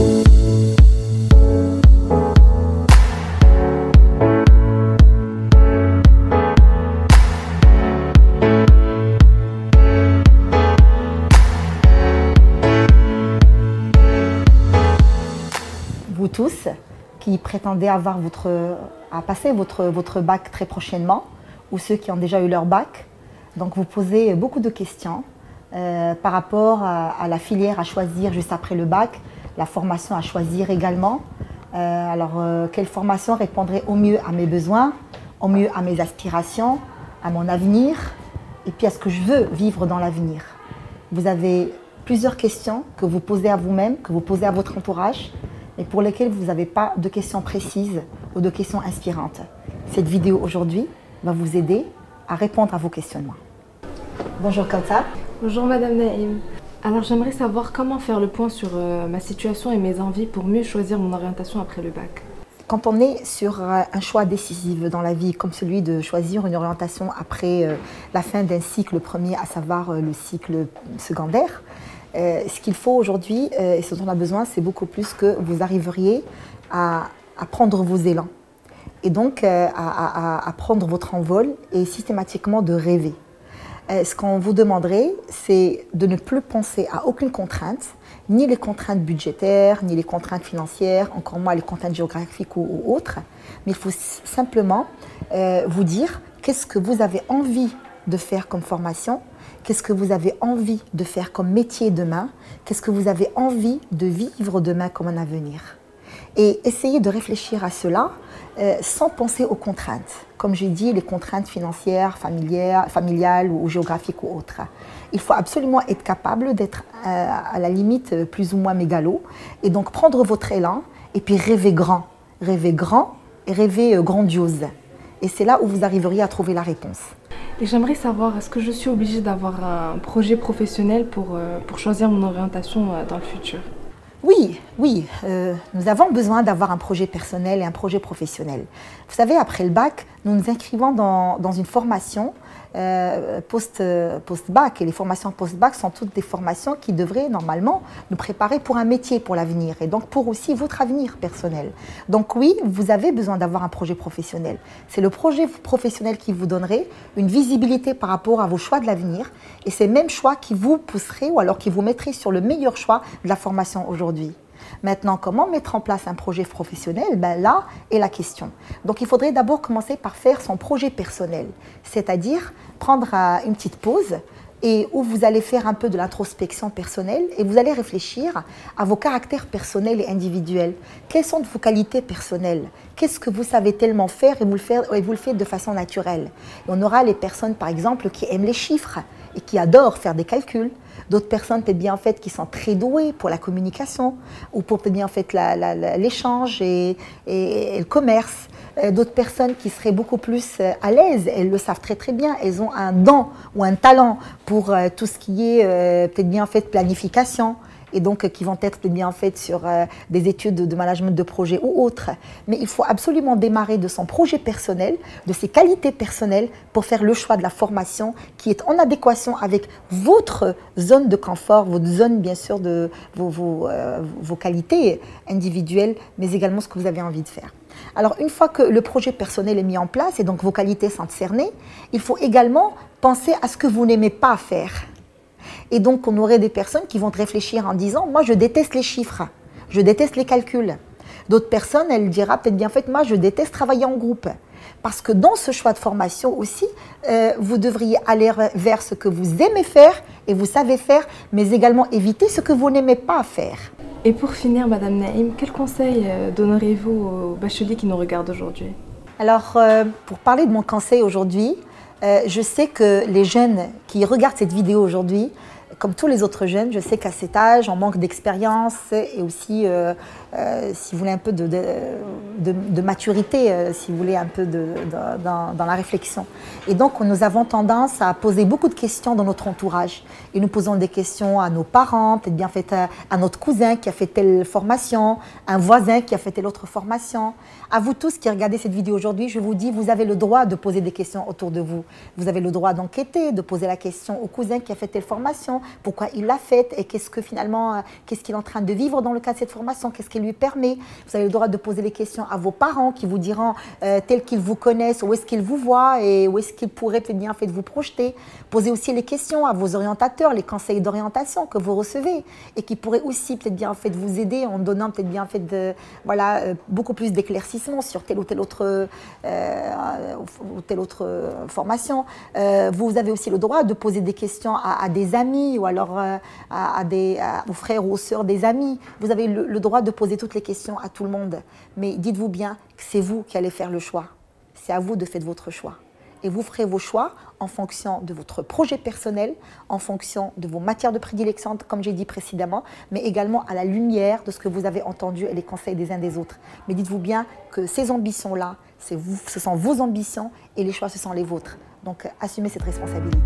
Vous tous qui prétendez à passer votre bac très prochainement, ou ceux qui ont déjà eu leur bac, donc vous posez beaucoup de questions par rapport à la filière à choisir juste après le bac, la formation à choisir également. Quelle formation répondrait au mieux à mes besoins, au mieux à mes aspirations, à mon avenir, et puis à ce que je veux vivre dans l'avenir. Vous avez plusieurs questions que vous posez à vous-même, que vous posez à votre entourage, et pour lesquelles vous n'avez pas de questions précises ou de questions inspirantes. Cette vidéo aujourd'hui va vous aider à répondre à vos questionnements. Bonjour Kautsar. Bonjour Madame Naïm. Alors j'aimerais savoir comment faire le point sur ma situation et mes envies pour mieux choisir mon orientation après le bac. Quand on est sur un choix décisif dans la vie, comme celui de choisir une orientation après la fin d'un cycle premier, à savoir le cycle secondaire, ce qu'il faut aujourd'hui et ce dont on a besoin, c'est beaucoup plus que vous arriveriez à prendre vos élans et donc à prendre votre envol et systématiquement de rêver. Ce qu'on vous demanderait, c'est de ne plus penser à aucune contrainte, ni les contraintes budgétaires, ni les contraintes financières, encore moins les contraintes géographiques ou autres, mais il faut simplement vous dire qu'est-ce que vous avez envie de faire comme formation, qu'est-ce que vous avez envie de faire comme métier demain, qu'est-ce que vous avez envie de vivre demain comme un avenir. Et essayez de réfléchir à cela sans penser aux contraintes. Comme j'ai dit, les contraintes financières, familiales ou géographiques ou autres. Il faut absolument être capable d'être à la limite plus ou moins mégalo et donc prendre votre élan et puis rêver grand et rêver grandiose. Et c'est là où vous arriveriez à trouver la réponse. Et j'aimerais savoir, est-ce que je suis obligée d'avoir un projet professionnel pour choisir mon orientation dans le futur? Oui, nous avons besoin d'avoir un projet personnel et un projet professionnel. Vous savez, après le bac, nous nous inscrivons dans une formation post-bac. Et les formations post-bac sont toutes des formations qui devraient normalement nous préparer pour un métier, pour l'avenir, et donc pour aussi votre avenir personnel. Donc oui, vous avez besoin d'avoir un projet professionnel. C'est le projet professionnel qui vous donnerait une visibilité par rapport à vos choix de l'avenir, et ces mêmes choix qui vous pousseraient ou alors qui vous mettraient sur le meilleur choix de la formation aujourd'hui. Maintenant, comment mettre en place un projet professionnel? Là est la question. Donc, il faudrait d'abord commencer par faire son projet personnel, c'est-à-dire prendre une petite pause et où vous allez faire un peu de l'introspection personnelle et vous allez réfléchir à vos caractères personnels et individuels. Quelles sont vos qualités personnelles? Qu'est-ce que vous savez tellement faire et vous le faites de façon naturelle? Et on aura les personnes, par exemple, qui aiment les chiffres et qui adorent faire des calculs. D'autres personnes, peut-être bien en fait, qui sont très douées pour la communication ou pour peut-être bien en fait l'échange et le commerce. D'autres personnes qui seraient beaucoup plus à l'aise, elles le savent très très bien, elles ont un don ou un talent pour tout ce qui est peut-être bien en fait planification. Et donc qui vont être bien en fait sur des études de management de projet ou autres. Mais il faut absolument démarrer de son projet personnel, de ses qualités personnelles pour faire le choix de la formation qui est en adéquation avec votre zone de confort, votre zone bien sûr de vos qualités individuelles, mais également ce que vous avez envie de faire. Alors une fois que le projet personnel est mis en place et donc vos qualités sont cernées, il faut également penser à ce que vous n'aimez pas faire. Et donc, on aurait des personnes qui vont réfléchir en disant « moi, je déteste les chiffres, je déteste les calculs ». D'autres personnes, elles diront peut-être bien fait « moi, je déteste travailler en groupe ». Parce que dans ce choix de formation aussi, vous devriez aller vers ce que vous aimez faire et vous savez faire, mais également éviter ce que vous n'aimez pas faire. Et pour finir, Madame Naïm, quel conseil donneriez-vous aux bacheliers qui nous regardent aujourd'hui? Alors, pour parler de mon conseil aujourd'hui, je sais que les jeunes qui regardent cette vidéo aujourd'hui, comme tous les autres jeunes, je sais qu'à cet âge, on manque d'expérience et aussi, si vous voulez, un peu de maturité, si vous voulez, un peu dans la réflexion. Et donc, nous avons tendance à poser beaucoup de questions dans notre entourage. Et nous posons des questions à nos parents, peut-être bien fait à notre cousin qui a fait telle formation, un voisin qui a fait telle autre formation. À vous tous qui regardez cette vidéo aujourd'hui, je vous dis, vous avez le droit de poser des questions autour de vous. Vous avez le droit d'enquêter, de poser la question au cousin qui a fait telle formation, pourquoi il l'a faite et qu'est-ce que finalement, qu'est-ce qu'il est en train de vivre dans le cadre de cette formation, qu'est-ce qui lui permet. Vous avez le droit de poser les questions à vos parents qui vous diront, tels qu'ils vous connaissent, où est-ce qu'ils vous voient et où est-ce qu'ils pourraient peut-être bien vous projeter. Posez aussi les questions à vos orientateurs, les conseils d'orientation que vous recevez et qui pourraient aussi peut-être bien vous aider en donnant peut-être bien beaucoup plus d'éclaircissements sur telle ou telle autre formation. Vous avez aussi le droit de poser des questions à des amis ou alors aux frères ou aux sœurs des amis. Vous avez le droit de poser toutes les questions à tout le monde. Mais dites-vous bien que c'est vous qui allez faire le choix. C'est à vous de faire votre choix. Et vous ferez vos choix en fonction de votre projet personnel, en fonction de vos matières de prédilection, comme j'ai dit précédemment, mais également à la lumière de ce que vous avez entendu et les conseils des uns des autres. Mais dites-vous bien que ces ambitions-là, ce sont vos ambitions et les choix, ce sont les vôtres. Donc, assumez cette responsabilité.